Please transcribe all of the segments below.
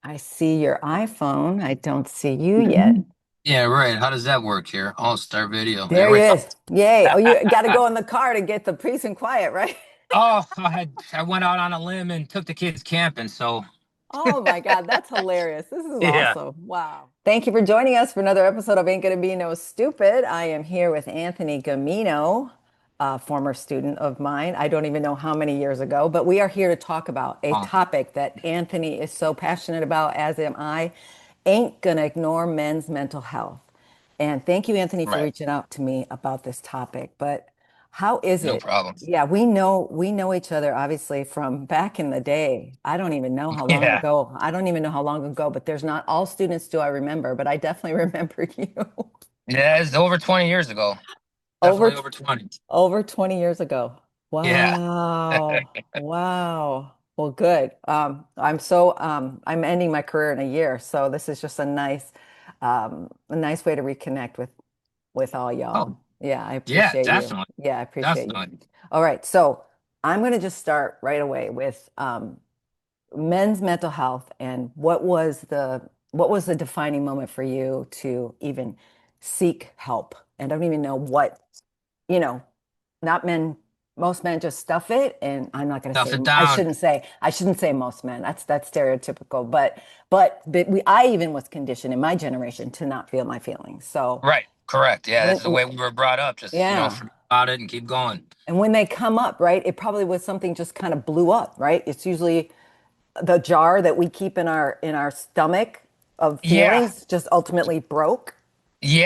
I see your iPhone. I don't see you yet. Yeah, right. How does that work here? I'll start video. There There he we go. is. Yay. Oh, you got to go in the car to get the peace and quiet, right? Oh, I went out on a limb and took the kids camping. So Oh my God, that's hilarious. This is yeah. awesome. Wow. Thank you for joining us for another episode of Ain't Gonna Be No Stupid. I am here with Anthony Gamino, a former student of mine. I don't even know how many years ago, but we are here to talk about a Oh, topic that Anthony is so passionate about, as am I. Ain't gonna ignore men's mental health. And thank you, Anthony, for right. reaching out to me about this topic. But how is No it? problem. Yeah, we know each other obviously from back in the day. I don't even know how long Yeah. ago. I don't even know how long ago, but there's not all students do I remember, but I definitely remember you. Yeah, it's over 20 years ago. Over Definitely over 20. over 20 years ago. Yeah. Wow. Wow. Well, good. I'm ending my career in a year, so this is just a nice way to reconnect with all y'all. Oh, Yeah, I yeah, appreciate you. definitely. Yeah, I appreciate you. Definitely. All right, so I'm going to just start right away with men's mental health and what was the defining moment for you to even seek help? And I don't even know what, you know, not men, most men just stuff it, and I'm not going to Stuff say it I down. shouldn't say I shouldn't say most men. That's stereotypical, but I even was conditioned in my generation to not feel my feelings. So Right. Correct. Yeah, when that's the way we were brought up. Just, yeah. forget about it and keep going. And when they come up, right, it probably was something just kind of blew up, right? It's usually the jar that we keep in our stomach of Yeah. feelings just ultimately broke.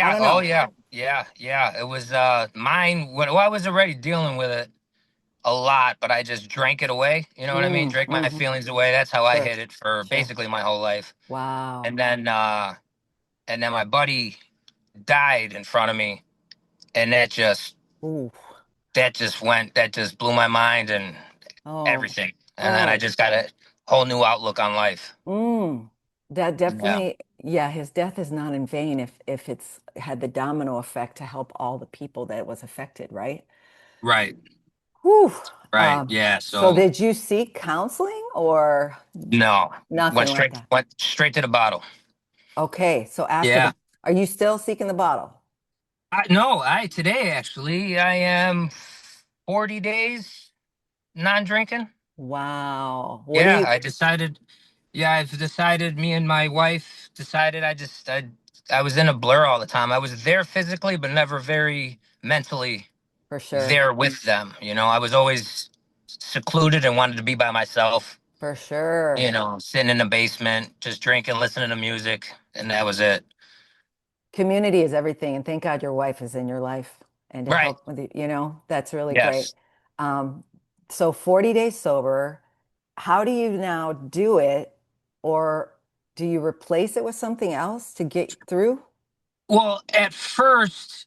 I Yeah. don't Oh, know. yeah. Yeah. Yeah. It was mine. Well, I was already dealing with it a lot, but I just drank it away. You know what I mean? Drank my Hmm. feelings away. That's how I Sure, hid it for sure. basically my whole life. Wow. And then my buddy died in front of me, and Ooh. that just blew my mind and Oh. everything. And then I Oh. just got a whole new outlook on life. Mm. That Yeah. definitely, yeah, his death is not in vain if it's had the domino effect to help all the people that it was affected, right? Right. Whew. Right. Yeah. So So did you seek counseling or no, nothing like that? went straight to the bottle. Okay, so after Yeah. are you still seeking the bottle? No, I today actually I am 40 days non-drinking. Wow. What do Yeah, you I decided. Yeah, I've decided. Me and my wife decided. I was in a blur all the time. I was there physically, but never very mentally for sure? there with them. I was always secluded and wanted to be by myself. For sure. Sitting in the basement, just drinking, listening to music, and that was it. Community is everything, and thank God your wife is in your life and to Right. help with you, that's really great. Yes. Um, so 40 days sober, how do you now do it, or do you replace it with something else to get through? Well, at first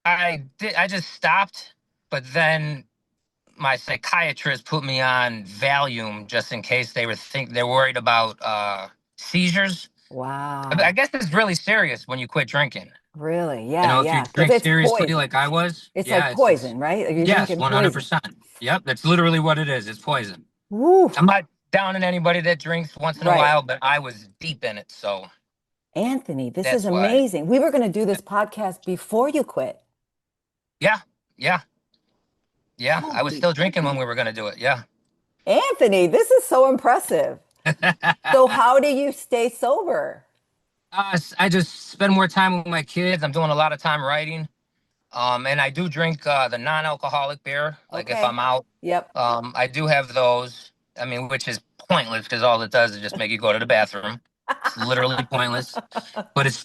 I did. I just stopped, but then my psychiatrist put me on Valium just in case they're worried about seizures. I Wow. guess it's really serious when you quit drinking. Really? Yeah, If you yeah, because drink it's seriously poison. like I was, It's yeah, like it's poison, right? You're yes, drinking poison. 100%. Yep, that's literally what it is. It's poison. Woo. I'm not downing anybody that drinks once in a Right. while, but I was deep in it, so Anthony, this is that's why. amazing. We were going to do this podcast before you quit. Yeah, yeah, yeah. I was Holy, still drinking when we were gonna do it. Yeah. Anthony, this is so impressive. So how do you stay sober? I just spend more time with my kids. I'm doing a lot of time writing. And I do drink the non-alcoholic beer. Like if I'm Okay. out, Yep. I do have those. I mean, which is pointless because all it does is just make you go to the bathroom. It's literally pointless. But it's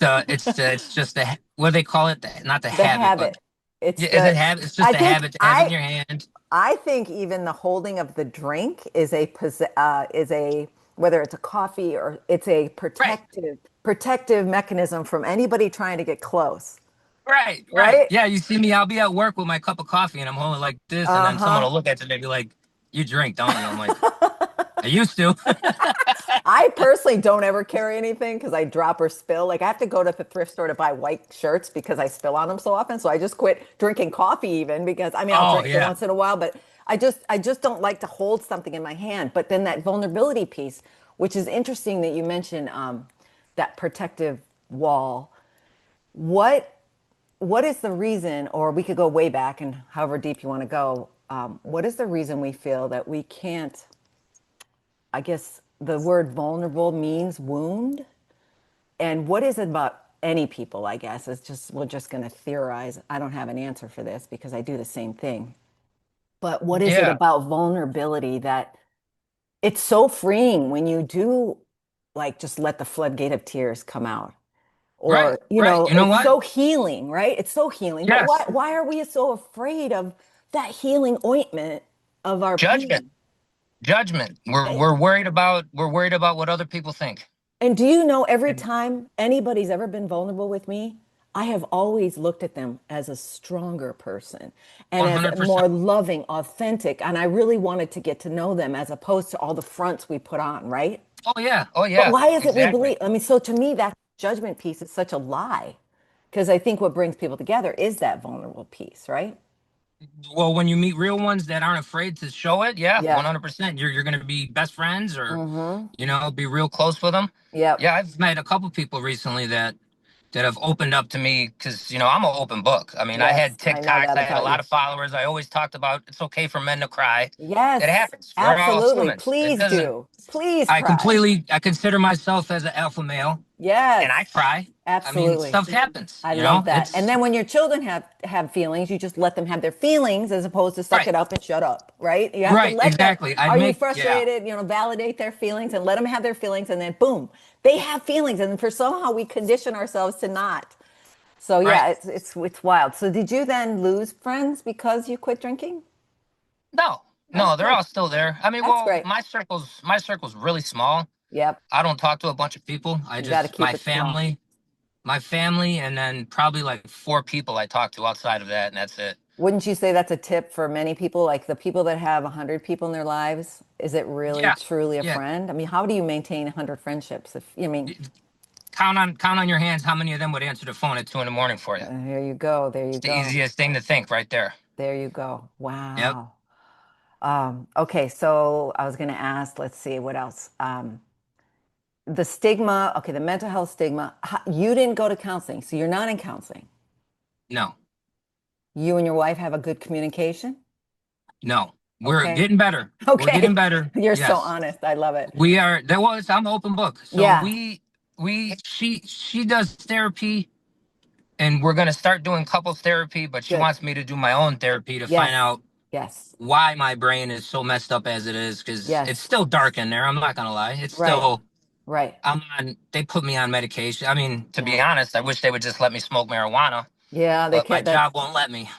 just what do they call it? Not the The habit, but habit. It's yeah, is the it habit? It's I just a think habit to have in I your hand. I think even the holding of the drink is a whether it's a coffee or it's a Right, protective mechanism from anybody trying to get close, right, right. right? Yeah, you see me, I'll be at work with my cup of coffee and I'm holding it like this, and then someone Uh-huh. will look at it and they be like, "You drink, don't you?" I'm like, "I used to." I personally don't ever carry anything because I drop or spill. Like I have to go to the thrift store to buy white shirts because I spill on them so often. So I just quit drinking coffee even because I mean I'll Oh drink it yeah, once in a while, but I just don't like to hold something in my hand. But then that vulnerability piece, which is interesting that you mentioned that protective wall. What what is the reason, or we could go way back and however deep you want to go, what is the reason we feel that we can't, I guess the word vulnerable means wound? And what is it about any people, I guess, it's just, we're just going to theorize. I don't have an answer for this because I do the same thing. But what is it Yeah. about vulnerability that it's so freeing when you do like just let the floodgate of tears come out? Right. Or, Right. You know it's what? so healing, right? It's so healing. But Yes. why are we so afraid of that healing ointment of our Judgment. pain? Judgment. We're And, we're worried about we're worried about what other people think. and do you know every And time anybody's ever been vulnerable with me, I have always looked at them as a stronger person and as a 100%. more loving, authentic. And I really wanted to get to know them as opposed to all the fronts we put on, right? Oh yeah. Oh But yeah. why is it we Exactly. believe? I mean, so to me, that judgment piece is such a lie because I think what brings people together is that vulnerable piece, right? Well, when you meet real ones that aren't afraid to show it, yeah, Yeah. 100%. You're gonna be best friends or, Mm-hmm. be real close with them. Yep. Yeah, I've met a couple people recently that have opened up to me because I'm an open book. I mean, I Yes, had I know TikToks, that I had a about lot you. of followers. I always talked about it's okay for men to cry. It Yes, happens. We're all absolutely. humans. It Please doesn't. do. Please cry. I consider myself as an alpha male, and I Yes, cry. I mean, absolutely. stuff happens. I love that. And It's then when your children have feelings, you just let them have their feelings as opposed to suck right, it up and shut up, right? You have to right, let them. exactly. I'd Are you make yeah, frustrated? Validate their feelings and let them have their feelings, and then boom, they have feelings, and for somehow we condition ourselves to not. So right. yeah, it's wild. So did you then lose friends because you quit drinking? No, Oh, no, they're good. all still there. I mean, That's well, great. my circle's really small. Yep. I don't talk to a bunch of people. I You got to just keep it small. my family, and then probably like four people I talk to outside of that, and that's it. Wouldn't you say that's a tip for many people? Like the people that have 100 people in their lives, is it really Yeah, truly a yeah. friend? I mean, how do you maintain 100 friendships? If I mean, Count on your hands how many of them would answer the phone at 2 in the morning for you. here you go. There you It's the go. easiest thing to think right there. There you go. Yep. Wow. Okay, so I was going to ask, let's see, what else? The stigma, okay, the mental health stigma. You didn't go to counseling, so you're not in counseling. No, You and your wife have a good communication? no. We're Okay. getting better. We're getting Okay. better. You're so Yes. honest. I love it. We are there was I'm an open book. So Yeah, she does therapy, and we're gonna start doing couples therapy, but she good. wants me to do my own therapy to find Yes. out Yes. why my brain is so messed up as it is, because it's Yes. still dark in there. I'm not gonna lie. It's Right. still Right. they put me on medication. I mean, to Yeah. be honest, I wish they would just let me smoke marijuana, Yeah, they but my can't that. job won't let me.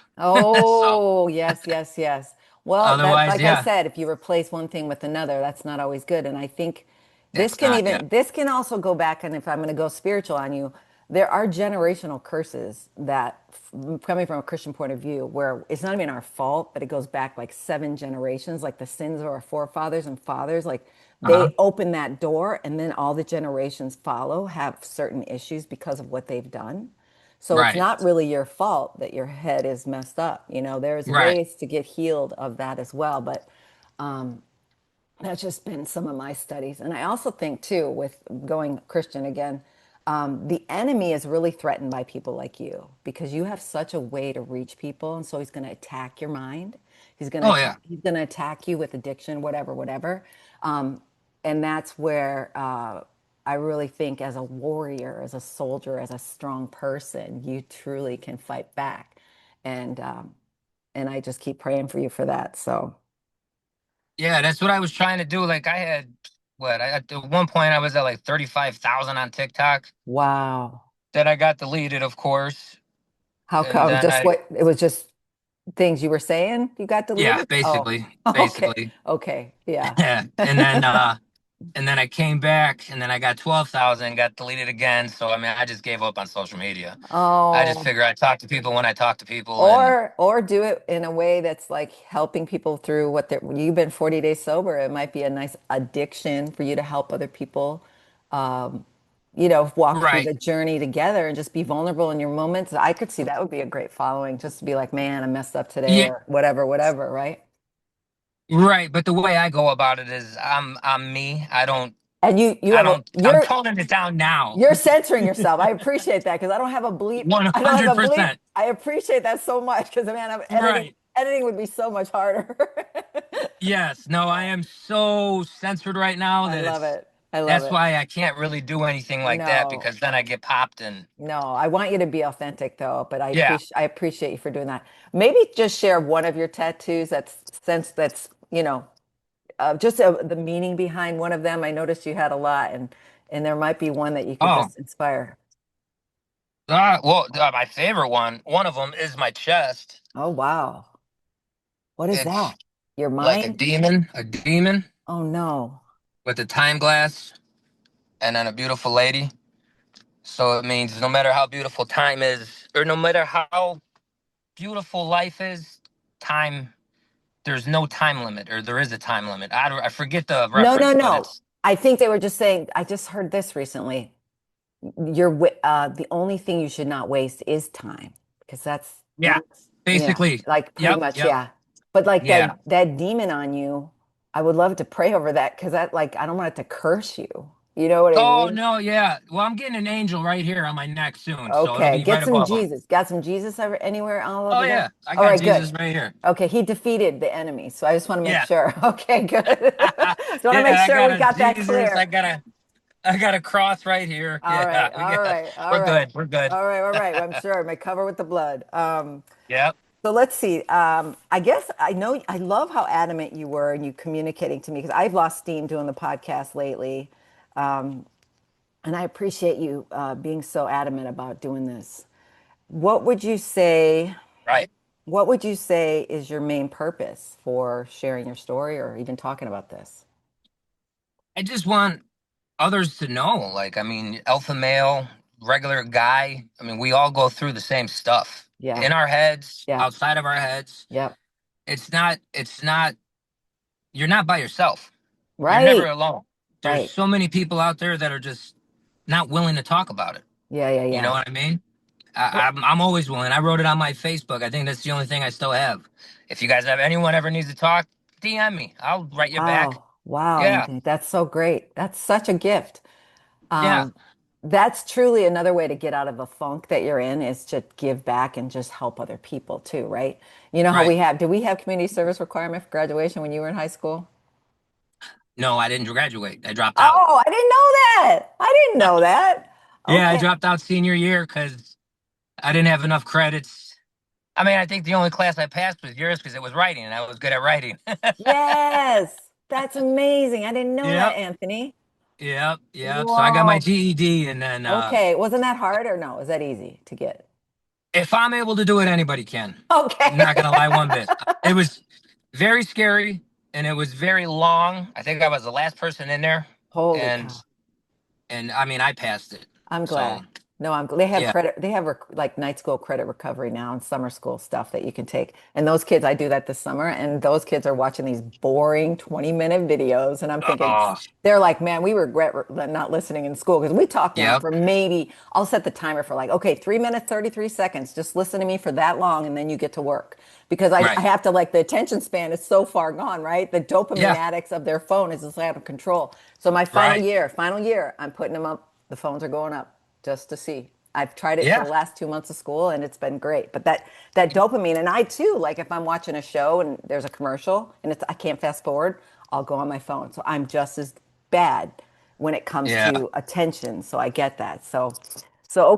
So Oh, yes, yes, yes. Well, that otherwise, like I yeah, said, if you replace one thing with another, that's not always good. And I think it's not. Yeah. this can also go back, and if I'm going to go spiritual on you, there are generational curses that coming from a Christian point of view, where it's not even our fault, but it goes back like 7 generations, like the sins of our forefathers and fathers, like Uh-huh. they open that door and then all the generations follow have certain issues because of what they've done. So it's Right. not really your fault that your head is messed up. There's Right. ways to get healed of that as well. But that's just been some of my studies. And I also think, too, with going Christian again, the enemy is really threatened by people like you because you have such a way to reach people. And so he's going to attack your mind. Oh yeah. He's going to attack you with addiction, whatever, whatever. Um, and that's where I really think, as a warrior, as a soldier, as a strong person, you truly can fight back. And um, and I just keep praying for you for that. So, Yeah, that's what I was trying to do. Like I had at one point I was at like 35,000 on TikTok. wow. Then I got deleted, of course. How And come? then Just what it was just things you were saying you got yeah, deleted? Oh, basically, okay. basically. Okay. Yeah. Yeah. And then I came back, and then I got 12,000, got deleted again. So I mean, I just gave up on social media. I just Oh, figure I talk to people when I talk to people, and or do it in a way that's like helping people through what they're, you've been 40 days sober. It might be a nice addiction for you to help other people, um, walk through right. the journey together and just be vulnerable in your moments. I could see that would be a great following, just to be like, man, I messed up today Yeah, or whatever, whatever, right? right. But the way I go about it is I'm me. I don't. And you I have a don't. I'm toning it down now. you're censoring yourself. I appreciate that because I don't have a bleep. One I don't have hundred a bleep. percent. I appreciate that so much because man, I'm editing. Right. Editing would be so much harder. Yes. No, I am so censored right now I that love it's. it. I love That's it. why I can't really do anything like that No, because then I get popped and no, I want you to be authentic though, but yeah. I appreciate you for doing that. Maybe just share one of your tattoos that's, just the meaning behind one of them. I noticed you had a lot and there might be one that you could Oh. just inspire. Well, my favorite one of them is my chest. Oh, wow. What is It's that? Your like mind? a demon Oh no. with a time glass and then a beautiful lady. So it means no matter how beautiful time is, or no matter how beautiful life is, time, there's no time limit, or there is a time limit. I forget the No, no, reference, but no. it's, I think they were just saying, I just heard this recently. The only thing you should not waste is time because yeah, yeah, basically. like pretty Yep, much, yep, yeah. But like yeah. that demon on you, I would love to pray over that because that like I don't want it to curse you. You know what I Oh, mean? no, yeah. Well, I'm getting an angel right here on my neck soon, so it'll Okay, be right get some above him. Jesus. Got some Jesus anywhere all Oh, over there? yeah, I All got right, good. Jesus right here. Okay, he defeated the enemy, so I just want to make Yeah. sure. Okay, good. Just want to make Yeah, I sure got we a got that Jesus. clear. I got a cross right here. All Yeah, right, we all got, right, all we're right, good. We're good. all right, all right. I'm sure. My cover with the blood. Yep. So let's see. I guess I know I love how adamant you were and you communicating to me because I've lost steam doing the podcast lately. Um, and I appreciate you being so adamant about doing this. What would you say? Right. What would you say is your main purpose for sharing your story or even talking about this? I just want others to know. Like, I mean, alpha male, regular guy. I mean, we all go through the same stuff Yeah, in our heads, yeah, outside of our heads. yep. It's not, you're not by yourself. You're never Right, alone. There's right. so many people out there that are just not willing to talk about it. Yeah, yeah, You know yeah. what I mean? Well, I'm always willing. I wrote it on my Facebook. I think that's the only thing I still have. If you guys have anyone ever needs to talk, DM me. I'll write you back. wow, wow, Yeah, Anthony, that's so great. That's such a gift. yeah, Um, that's truly another way to get out of the funk that you're in is to give back and just help other people too, right? You know how right. did we have community service requirement for graduation when you were in high school? No, I didn't graduate. I dropped out. Oh, I didn't know that. I didn't know that. Yeah, I Okay. dropped out senior year because I didn't have enough credits. I mean, I think the only class I passed was yours because it was writing, and I was good at writing. Yes. That's amazing. I didn't know that, Yep, Anthony. yep, yep. So I got my Whoa. GED, and then Okay. Wasn't that hard or no? Is that easy to get? if I'm able to do it, anybody can. Not Okay. gonna lie one bit. It was very scary, and it was very long. I think I was the last person in there, Holy and cow. I mean, I passed it. I'm So glad. No, they have yeah, credit, they have like night school credit recovery now and summer school stuff that you can take. And those kids, I do that this summer, and those kids are watching these boring 20-minute videos. And I'm thinking, oh, they're like, man, we regret not listening in school because we talk now yep, for maybe, I'll set the timer for like, okay, 3 minutes, 33 seconds. Just listen to me for that long, and then you get to work. Because I right, have to, like, the attention span is so far gone, right? The dopamine yeah, addicts of their phone is just out of control. So my right, final year, I'm putting them up. The phones are going up just to see. I've tried it for yeah, the last 2 months of school and it's been great. But that dopamine, and I too, like if I'm watching a show and there's a commercial and I can't fast forward, I'll go on my phone. So I'm just as bad when it comes yeah. to attention. So I get that. So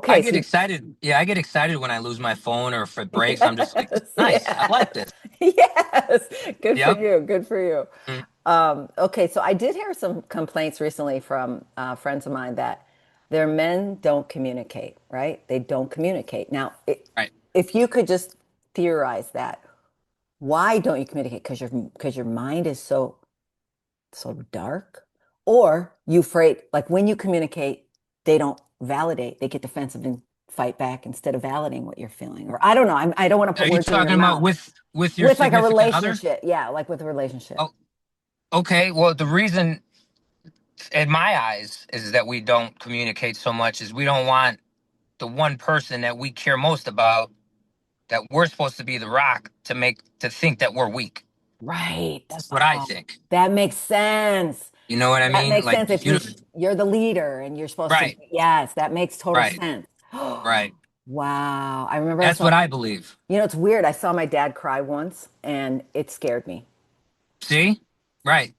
I okay, get so excited. Yeah, I get excited when I lose my phone or if it breaks. I'm just like, yes, nice. I like yes, this. yes. Good for Yep. you. Good for you. Mm, Okay, so I did hear some complaints recently from friends of mine that their men don't communicate, right? They don't communicate. Now, right. if you could just theorize that, why don't you communicate? Because your mind is so dark, or you afraid like when you communicate, they don't validate. They get defensive and fight back instead of validating what you're feeling. Or I don't know. I don't want to Are put you words in your talking about mouth. with your With like a significant other? relationship, yeah, like with a relationship. Oh, okay. Well, the reason in my eyes is that we don't communicate so much is we don't want the one person that we care most about that we're supposed to be the rock to think that we're weak. Right. That's what I Oh, think. that makes sense. You know what I That mean? makes Like sense if you're the leader and you're supposed to, right, yes, that makes total right, sense. right. Wow. I remember I That's saw, what I believe. it's weird. I saw my dad cry once and it scared me. See? Right.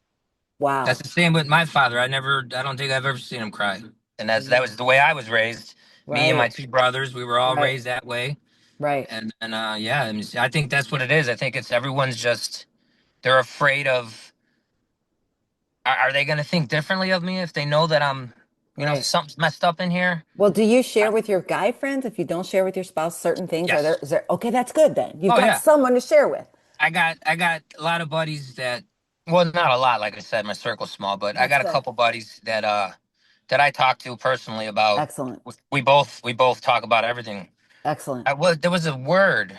That's Wow. the same with my father. I don't think I've ever seen him cry. And that Yeah. was the way I was raised. Me and my Right. two brothers, we were all Right. raised that way. Right. And yeah, I mean, I think that's what it is. I think it's everyone's just they're afraid of are they going to think differently of me if they know that I'm, Right. something's messed up in here? Well, do you I, share with your guy friends if you don't share with your spouse certain things? Are there, yes. is there, okay, that's good then. You've Oh got yeah. someone to share with. I got a lot of buddies that well, not a lot, like I said, my circle's small, but I That's got a good. couple buddies that I talk to personally about Excellent. we both talk about everything. Excellent. There was a word,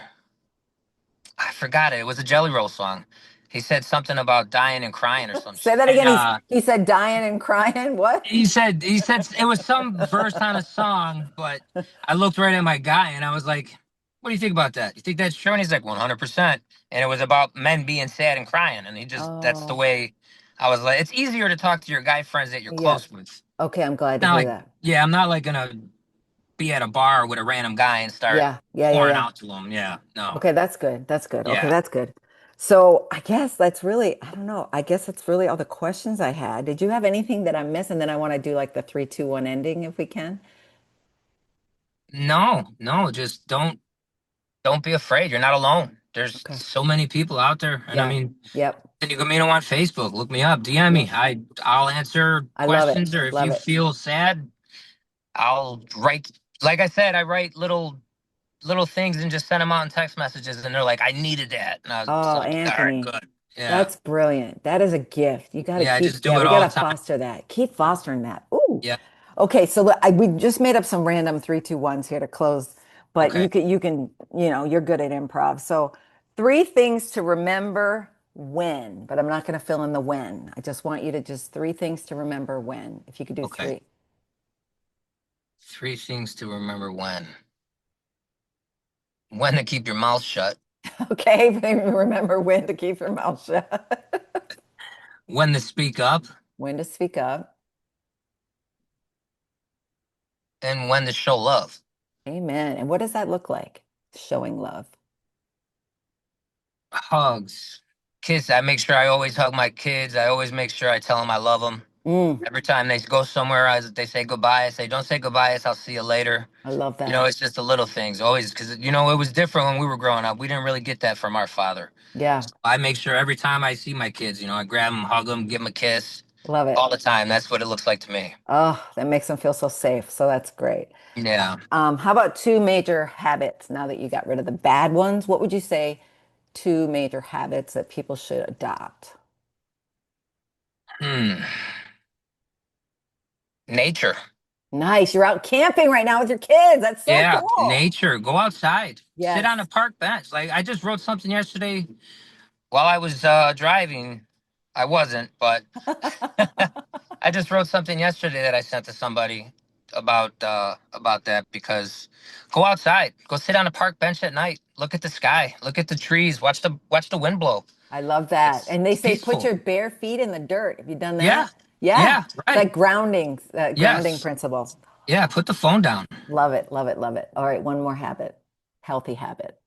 I forgot it. It was a Jelly Roll song. He said something about dying and crying or some Say shit. that And again. He said dying and crying. What? he said it was some verse on a song, but I looked right at my guy and I was like, "What do you think about that? You think that's true?" And he's like, "100%." And it was about men being sad and crying, and that's the Oh, way I was like. It's easier to talk to your guy friends that you're yeah. close with. Okay, I'm glad to Not hear like, that. yeah, I'm not like gonna be at a bar with a random guy and start Yeah, yeah, yeah, pouring yeah. out to him. Yeah, no, Okay, that's good. That's good. Okay, yeah. that's good. So I guess that's really, I don't know. I guess that's really all the questions I had. Did you have anything that I missed? And then I want to do like the 3, 2, 1 ending if we can. No, no, just don't be afraid. You're not alone. There's Okay. so many people out there, and I Yeah. mean, Yep. and you Gamino on Facebook. Look me up, DM me. Yep. I'll answer I love it. questions, or if Love you it. feel sad, I'll write. Like I said, I write little things and just send them out in text messages, and they're like, "I needed that," and I was Oh, like, "All right, Anthony, good, yeah, that's brilliant. That is a gift. You got to yeah." I keep, just yeah, do it we got all to the time. foster that. Keep fostering that. Ooh. Yeah. Okay, so we just made up some random 3, 2, 1s here to close, but Okay. you're good at improv. So 3 things to remember when, but I'm not going to fill in the when. I just want you to just 3 things to remember when, if you could do Okay. three. 3 things to remember when. When to keep your mouth shut. Okay, remember when to keep your mouth shut, When to speak up, when to speak up. and when to show love. Amen. And what does that look like? Showing love. Hugs. Kids. I make sure I always hug my kids. I always make sure I tell them I love them. Mm, Every time they go somewhere, they say goodbye. I say, "Don't say goodbye. I'll see you later." I love that. It's just the little things. Always, because it was different when we were growing up. We didn't really get that from our father. Yeah, So I make sure every time I see my kids, I grab them, hug them, give them a kiss love it. all the time. That's what it looks like to me. Oh, that makes them feel so safe. So that's great. Yeah. How about 2 major habits now that you got rid of the bad ones? What would you say 2 major habits that people should adopt? Hmm. Nature. Nice. You're out camping right now with your kids. That's so Yeah, cool. nature. Go outside. Sit on a Yes. park bench. Like I just wrote something yesterday while I was driving. I wasn't, but I just wrote something yesterday that I sent to somebody about that because go outside, go sit on a park bench at night, look at the sky, look at the trees, watch the wind blow. I love that. And they It's say put peaceful. your bare feet in the dirt. Have you done Yeah, that? Yeah. yeah, It's right. like grounding Yes, principle. yeah. Put the phone down. Love it, love it, love it. All right, one more habit. Healthy habit.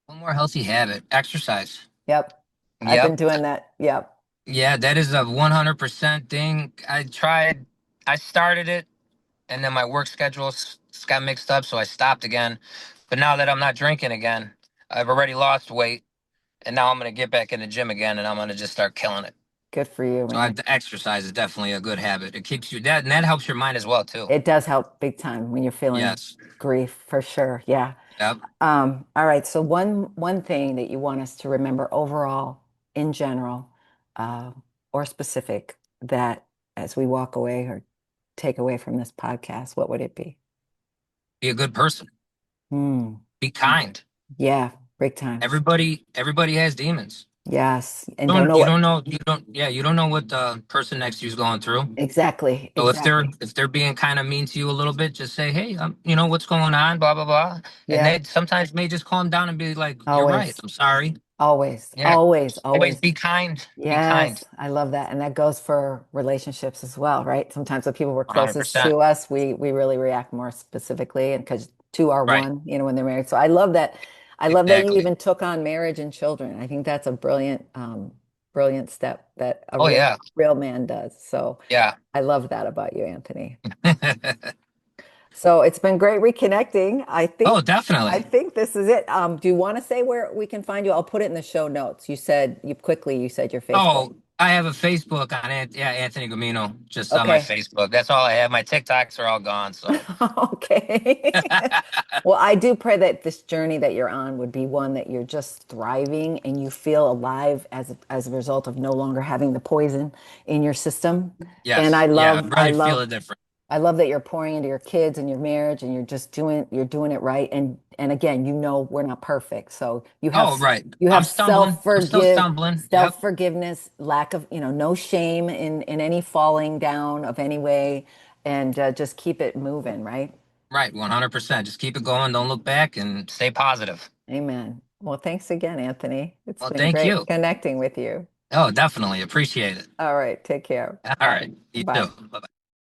One more healthy habit: exercise. Yep. I've been Yep. doing that. Yep. Yeah, that is a 100% thing. I started it, and then my work schedule got mixed up, so I stopped again. But now that I'm not drinking again, I've already lost weight, and now I'm gonna get back in the gym again, and I'm gonna just start killing it. Good for you, So man. the exercise is definitely a good habit. It keeps you that, and that helps your mind as well too. It does help big time when you're feeling Yes. grief for sure. Yeah. Yep. All right. So one thing that you want us to remember overall, in general, uh, or specific, that as we walk away or take away from this podcast, what would it be? Be a good person. Hmm. Be kind. Yeah, big time. Everybody has demons. Yes. And don't Don't know you what don't know you don't yeah you don't know what the person next to you is going through. exactly, So exactly. if they're being kind of mean to you a little bit, just say, "Hey, what's going on?" Blah blah blah, and Yep. they sometimes may just calm down and be like, "You're right. Always. I'm sorry." Always, Yeah. always, Always always. be kind. Be kind. Yes, I love that. And that goes for relationships as well, right? Sometimes the people who are closest 100%. to us, we really react more specifically and because two are Right. one, when they're married. So I love that. I love that you Exactly. even took on marriage and children. I think that's a brilliant, brilliant step that a Oh yeah. real man does. So Yeah. I love that about you, Anthony. So it's been great reconnecting. Oh, I definitely. think this is it. Do you want to say where we can find you? I'll put it in the show notes. You said your Facebook. Oh, I have a Facebook on it. Yeah, Anthony Gamino, just on my Okay. Facebook. That's all I have. My TikToks are all gone. So, Okay. Well, I do pray that this journey that you're on would be one that you're just thriving and you feel alive as a result of no longer having the poison in your system. And yes. Yeah, I really feel it different. I love that you're pouring into your kids and your marriage and you're doing it right. And again, we're not perfect. So Oh, right. you I'm have stumbling. I'm still stumbling. Yep. self-forgiveness, lack of, no shame in any falling down of any way and just keep it moving, right? Right. 100%. Just keep it going. Don't look back and stay positive. Amen. Well, thanks again, Anthony. It's Well, been thank great you. connecting with you. Oh, definitely. Appreciate it. All right, take care. All Bye. right. You too. Bye. Bye.